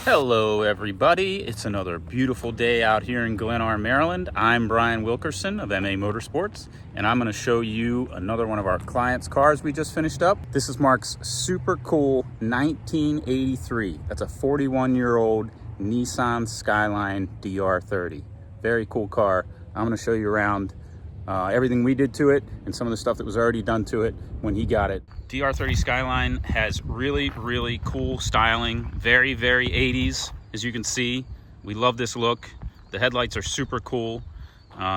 Hello everybody, it's another beautiful day out here in Glenarm, Maryland. I'm Brian Wilkerson of MA-Motorsports, and I'm going to show you another one of our clients' cars we just finished up. This is Mark's super cool 1983. That's a 41-year-old Nissan Skyline DR30. Very cool car. I'm going to show you around everything we did to it and some of the stuff that was already done to it when he got it. DR30 Skyline has really cool styling, very 80s, as you can see. We love this look. The headlights are super cool.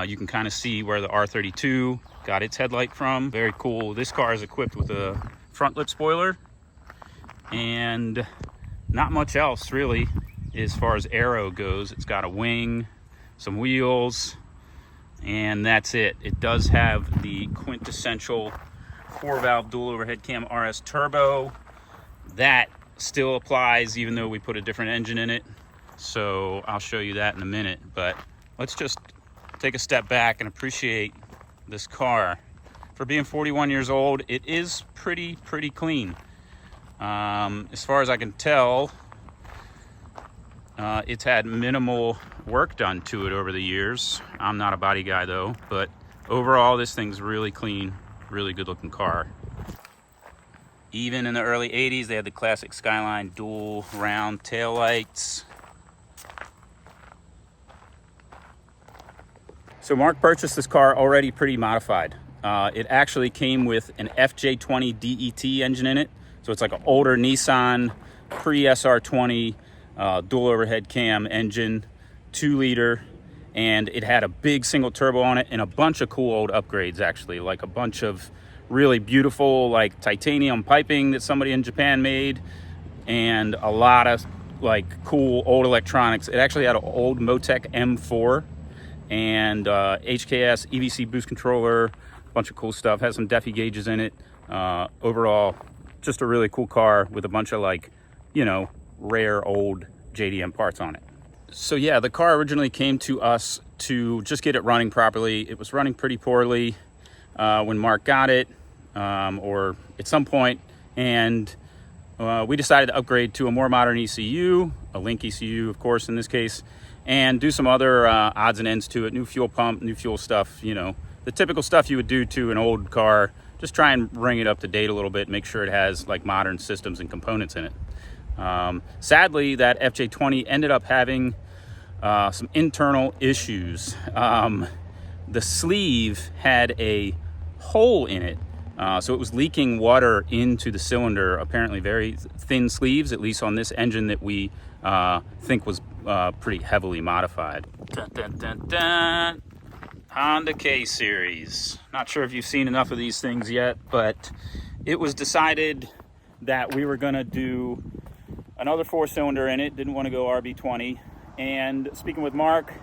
You can kind of see where the R32 got its headlight from. Very cool. This car is equipped with a front lip spoiler and not much else really as far as aero goes. It's got a wing, some wheels, and that's it. It does have the quintessential 4-valve dual overhead cam RS turbo. That still applies even though we put a different engine in it. So I'll show you that in a minute, but let's just take a step back and appreciate this car. For being 41 years old, it is pretty clean. As far as I can tell, it's had minimal work done to it over the years. I'm not a body guy though, but overall this thing's really clean, really good looking car. Even in the early 80s, they had the classic Skyline dual round taillights. So Mark purchased this car already pretty modified. It actually came with an FJ20 DET engine in it. So it's like an older Nissan pre-SR20 dual overhead cam engine, 2-liter, and it had a big single turbo on it and a bunch of cool old upgrades, actually, like a bunch of really beautiful like titanium piping that somebody in Japan made, and a lot of like cool old electronics. It actually had an old Motec M4 and HKS EVC boost controller, a bunch of cool stuff. Has some DEFI gauges in it. Overall, just a really cool car with a bunch of like, you know, rare old JDM parts on it. So yeah, the car originally came to us to just get it running properly. It was running pretty poorly when Mark got it, or at some point, and we decided to upgrade to a more modern ECU, a Link ECU, of course, in this case, and do some other odds and ends to it, new fuel pump, new fuel stuff, you know, the typical stuff you would do to an old car. Just try and bring it up to date a little bit, make sure it has like modern systems and components in it. Sadly, that FJ20 ended up having some internal issues. The sleeve had a hole in it, so it was leaking water into the cylinder. Apparently very thin sleeves, at least on this engine that we think was pretty heavily modified. Dun, dun, dun, dun. Honda K-Series. Not sure if you've seen enough of these things yet, but it was decided that we were going to do another 4-cylinder in it. Didn't want to go RB20. And speaking with Mark,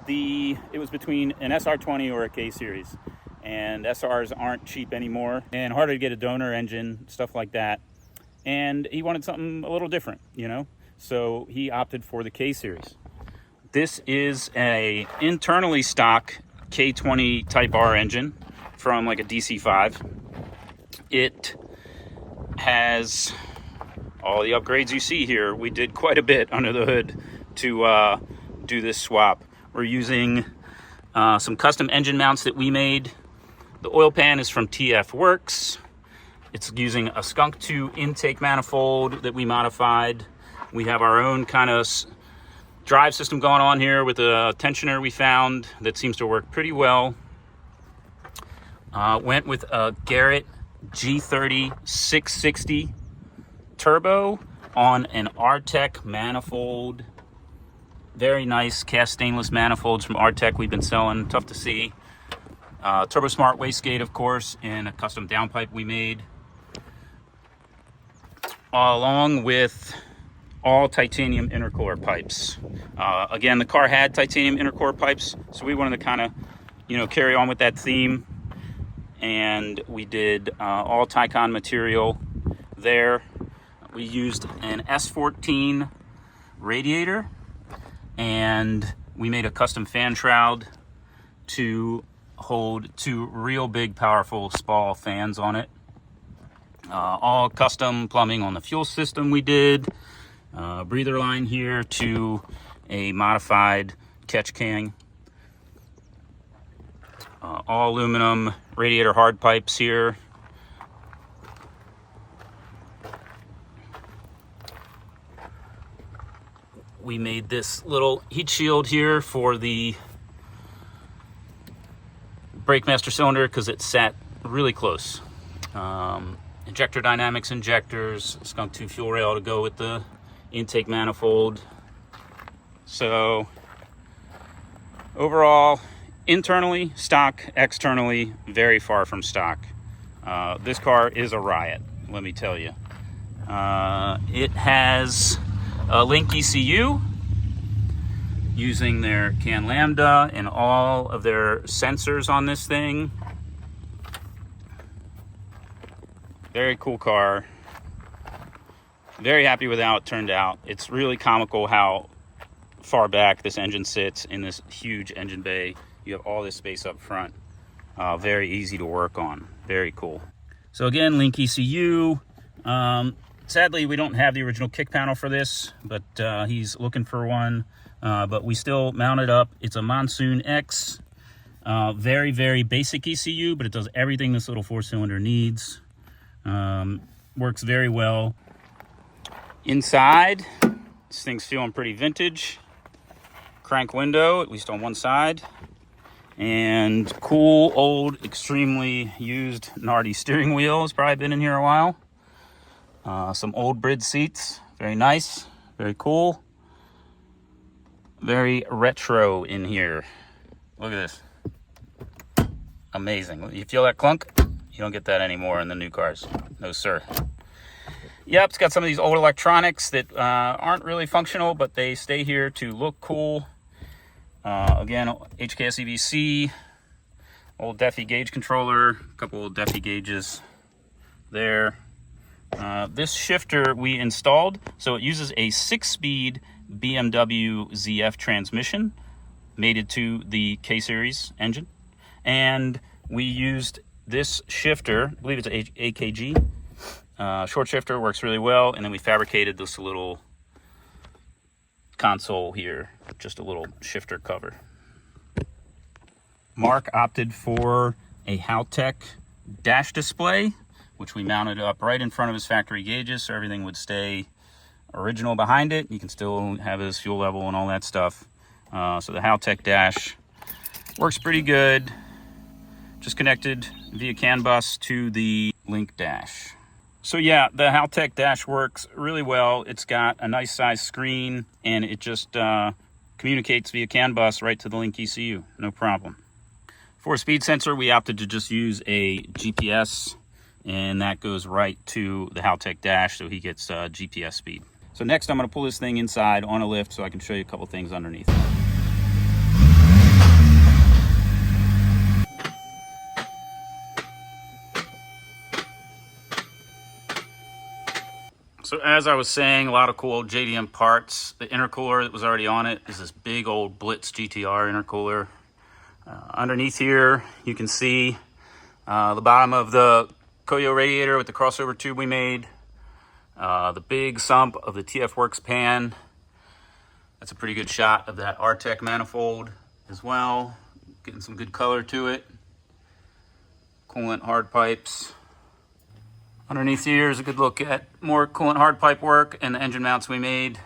it was between an SR20 or a K-Series. And SRs aren't cheap anymore and harder to get a donor engine, stuff like that. And he wanted something a little different, you know? So he opted for the K-Series. This is a internally stock K20 Type R engine from like a DC5. It has all the upgrades you see here. We did quite a bit under the hood to do this swap. We're using some custom engine mounts that we made. The oil pan is from TF Works. It's using a Skunk 2 intake manifold that we modified. We have our own kind of drive system going on here with a tensioner we found that seems to work pretty well. Went with a Garrett G30 660 turbo on an Artec manifold. Very nice cast stainless manifolds from Artec we've been selling. Tough to see. Turbo Smart wastegate, of course, and a custom downpipe we made, along with all titanium intercooler pipes. Again, the car had titanium intercooler pipes, so we wanted to kind of, you know, carry on with that theme, and we did all Tycon material there. We used an S14 radiator, and we made a custom fan shroud to hold 2 real big powerful SPAL fans on it. All custom plumbing on the fuel system we did, breather line here to a modified catch can. All aluminum radiator hard pipes here. We made this little heat shield here for the brake master cylinder because it sat really close. Injector dynamics injectors, skunk tube fuel rail to go with the intake manifold. So overall, internally stock, externally very far from stock. This car is a riot, let me tell you. It has a Link ECU using their CAN Lambda and all of their sensors on this thing. Very cool car. Very happy with how it turned out. It's really comical how far back this engine sits in this huge engine bay. You have all this space up front. Very easy to work on. Very cool. So again, Link ECU. Sadly, we don't have the original kick panel for this, but he's looking for one. But we still mount it up. It's a Monsoon X. Very, very basic ECU, but it does everything this little four-cylinder needs. Works very well. Inside, this thing's feeling pretty vintage. Crank window, at least on one side. And cool, old, extremely used Nardi steering wheel. Has probably been in here a while. Some old bridge seats. Very nice. Very cool. Very retro in here. Look at this. Amazing. You feel that clunk? You don't get that anymore in the new cars. No, sir. Yep, it's got some of these old electronics that aren't really functional, but they stay here to look cool. Again, HKS EVC, old Defi gauge controller, a couple old Defi gauges there. This shifter we installed, so it uses a 6-speed BMW ZF transmission mated to the K-Series engine. And we used this shifter, I believe it's an AKG. Short shifter, works really well. And then we fabricated this little console here, just a little shifter cover. Mark opted for a Haltech dash display, which we mounted up right in front of his factory gauges so everything would stay original behind it. You can still have his fuel level and all that stuff. So the Haltech dash works pretty good. Just connected via CAN bus to the Link dash. So yeah, the Haltech dash works really well. It's got a nice size screen and it just communicates via CAN bus right to the Link ECU, no problem. For a speed sensor, we opted to just use a GPS, and that goes right to the Haltech dash, so he gets GPS speed. So next I'm going to pull this thing inside on a lift so I can show you a couple things underneath. So as I was saying, a lot of cool old JDM parts. The intercooler that was already on it is this big old Blitz GTR intercooler. Underneath here, you can see the bottom of the Koyo radiator with the crossover tube we made. The big sump of the TF Works pan. That's a pretty good shot of that Artec manifold as well. Getting some good color to it. Coolant hard pipes. Underneath here is a good look at more coolant hard pipe work and the engine mounts we made.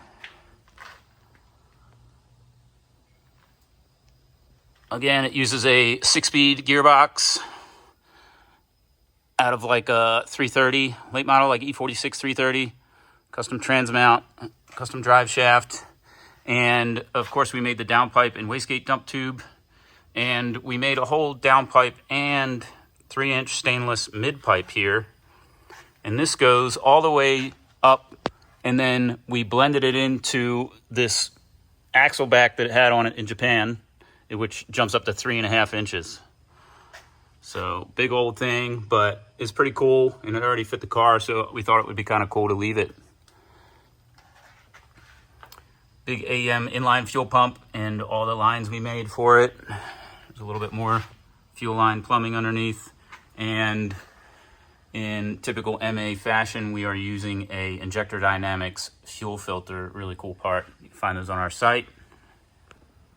Again, it uses a 6-speed gearbox out of like a 330, late model, like E46 330. Custom trans mount, custom drive shaft. And of course we made the downpipe and wastegate dump tube. And we made a whole downpipe and 3-inch stainless mid pipe here. And this goes all the way up, and then we blended it into this axle back that it had on it in Japan, which jumps up to 3.5 inches. So big old thing, but it's pretty cool, and it already fit the car, so we thought it would be kind of cool to leave it. Big AEM inline fuel pump and all the lines we made for it. There's a little bit more fuel line plumbing underneath. And In typical MA fashion, we are using a Injector Dynamics fuel filter, really cool part. You can find those on our site.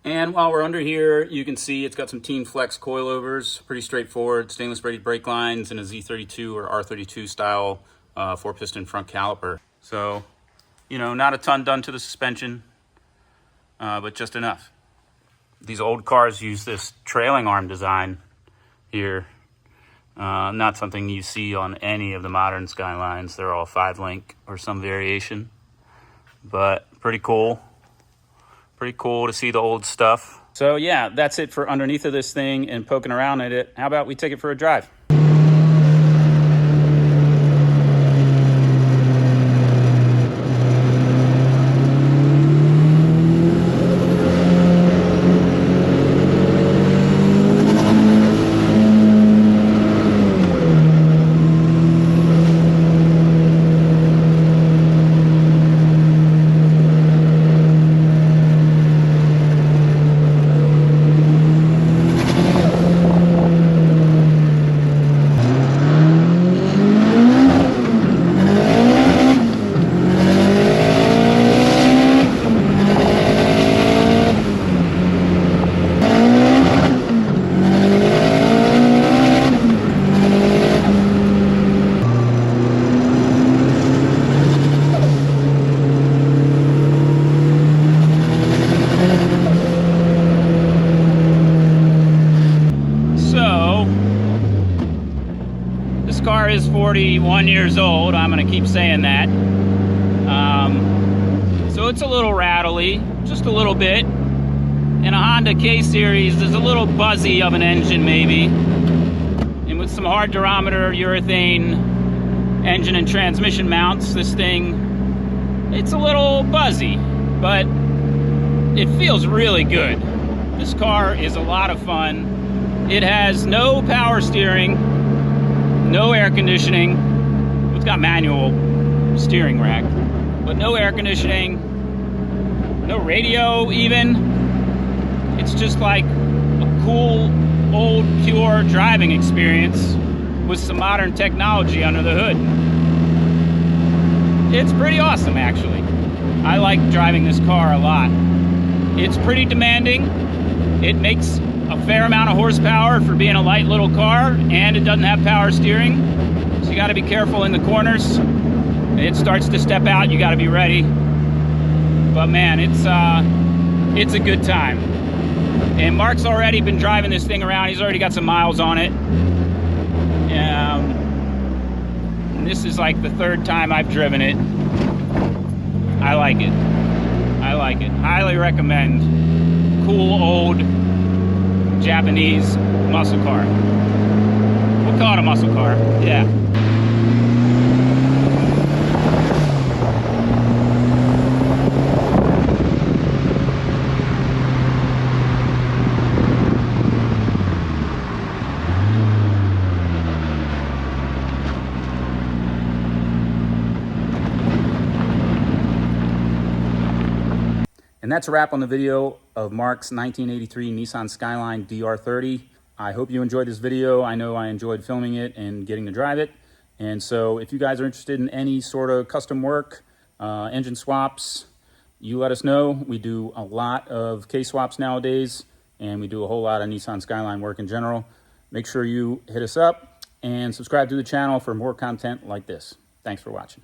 And while we're under here, you can see it's got some Team Flex coilovers, pretty straightforward, stainless braided brake lines, and a Z32 or R32 style 4-piston front caliper. So, you know, not a ton done to the suspension, but just enough. These old cars use this trailing arm design here. Not something you see on any of the modern Skylines. They're all 5-link or some variation, but pretty cool. Pretty cool to see the old stuff. So yeah, that's it for underneath of this thing and poking around at it. How about we take it for a drive? This car is 41 years old. I'm going to keep saying that. So it's a little rattly, just a little bit. In a Honda K-Series, there's a little buzzy of an engine maybe. And with some hard durometer urethane engine and transmission mounts, this thing, it's a little buzzy, but it feels really good. This car is a lot of fun. It has no power steering, no air conditioning. It's got manual steering rack, but no air conditioning, no radio even. It's just like a cool, old, pure driving experience with some modern technology under the hood. It's pretty awesome, actually. I like driving this car a lot. It's pretty demanding. It makes a fair amount of horsepower for being a light little car, and it doesn't have power steering, so you got to be careful in the corners. It starts to step out, you got to be ready. But man, it's a good time. And Mark's already been driving this thing around. He's already got some miles on it. And this is like the 3rd time I've driven it. I like it. I like it. Highly recommend. Cool old Japanese muscle car. We'll call it a muscle car. Yeah. And that's a wrap on the video of Mark's 1983 Nissan Skyline DR30. I hope you enjoyed this video. I know I enjoyed filming it and getting to drive it. And so if you guys are interested in any sort of custom work, engine swaps, you let us know. We do a lot of K-swaps nowadays, and we do a whole lot of Nissan Skyline work in general. Make sure you hit us up and subscribe to the channel for more content like this. Thanks for watching.